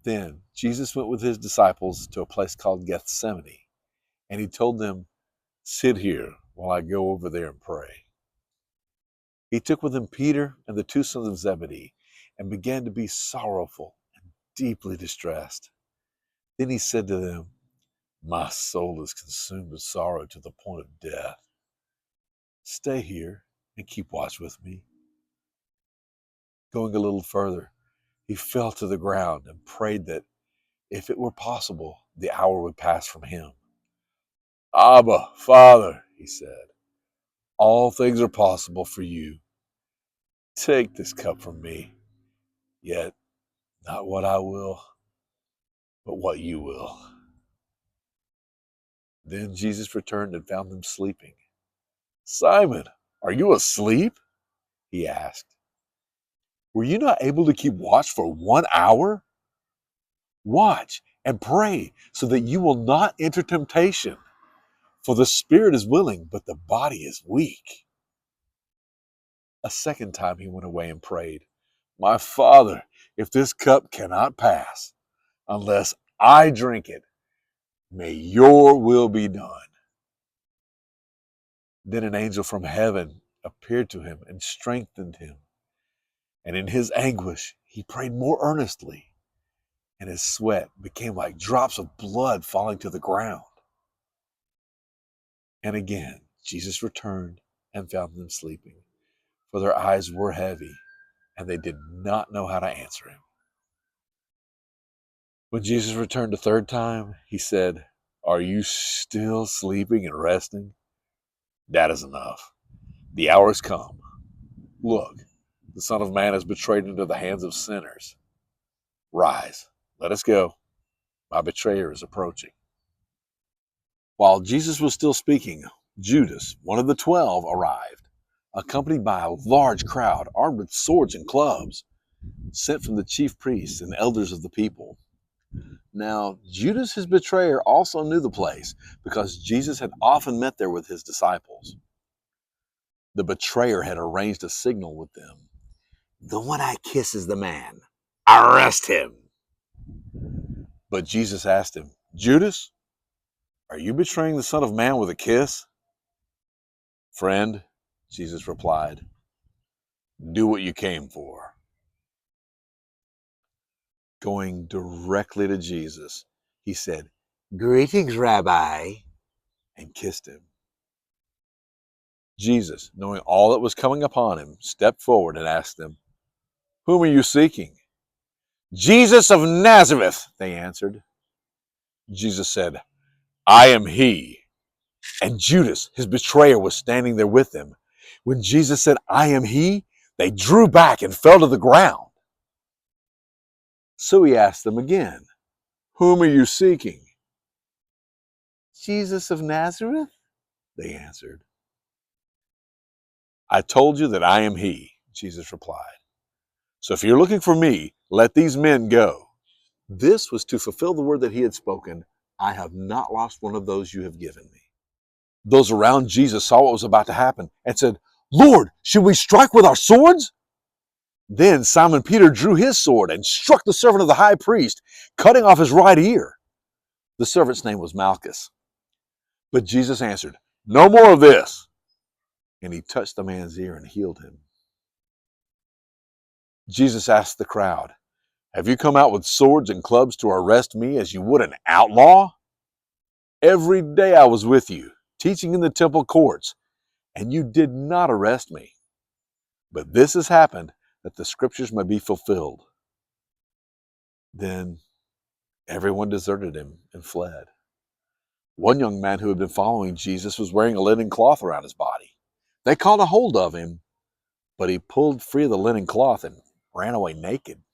Then Jesus went with his disciples to a place called Gethsemane, and he told them, "Sit here while I go over there and pray." He took with him Peter and the two sons of Zebedee and began to be sorrowful and deeply distressed. Then he said to them, "My soul is consumed with sorrow to the point of death. Stay here and keep watch with me." Going a little further, he fell to the ground and prayed that, if it were possible, the hour would pass from him. "Abba, Father," he said, "all things are possible for you. Take this cup from me, yet not what I will, but what you will." Then Jesus returned and found them sleeping. "Simon, are you asleep?" he asked. "Were you not able to keep watch for 1 hour? Watch and pray so that you will not enter temptation. For the spirit is willing, but the body is weak." A second time he went away and prayed, "My Father, if this cup cannot pass unless I drink it, may your will be done." Then an angel from heaven appeared to him and strengthened him. And in his anguish, he prayed more earnestly, and his sweat became like drops of blood falling to the ground. And again, Jesus returned and found them sleeping, for their eyes were heavy, and they did not know how to answer him. When Jesus returned a third time, he said, "Are you still sleeping and resting? That is enough. The hour has come. Look, the Son of Man is betrayed into the hands of sinners. Rise, let us go. My betrayer is approaching." While Jesus was still speaking, Judas, one of the 12, arrived, accompanied by a large crowd armed with swords and clubs, sent from the chief priests and elders of the people. Now, Judas, his betrayer, also knew the place because Jesus had often met there with his disciples. The betrayer had arranged a signal with them. "The one I kiss is the man. Arrest him." But Jesus asked him, "Judas, are you betraying the Son of Man with a kiss?" "Friend," Jesus replied, "do what you came for." Going directly to Jesus, he said, "Greetings, Rabbi," and kissed him. Jesus, knowing all that was coming upon him, stepped forward and asked them, "Whom are you seeking?" "Jesus of Nazareth," they answered. Jesus said, "I am he." And Judas, his betrayer, was standing there with them. When Jesus said, "I am he," they drew back and fell to the ground. So he asked them again, "Whom are you seeking?" "Jesus of Nazareth," they answered. "I told you that I am he," Jesus replied. "So if you're looking for me, let these men go." This was to fulfill the word that he had spoken, "I have not lost one of those you have given me." Those around Jesus saw what was about to happen and said, "Lord, should we strike with our swords?" Then Simon Peter drew his sword and struck the servant of the high priest, cutting off his right ear. The servant's name was Malchus. But Jesus answered, "No more of this." And he touched the man's ear and healed him. Jesus asked the crowd, "Have you come out with swords and clubs to arrest me as you would an outlaw? Every day I was with you, teaching in the temple courts, and you did not arrest me. But this has happened that the scriptures may be fulfilled." Then everyone deserted him and fled. One young man who had been following Jesus was wearing a linen cloth around his body. They caught a hold of him, but he pulled free of the linen cloth and ran away naked.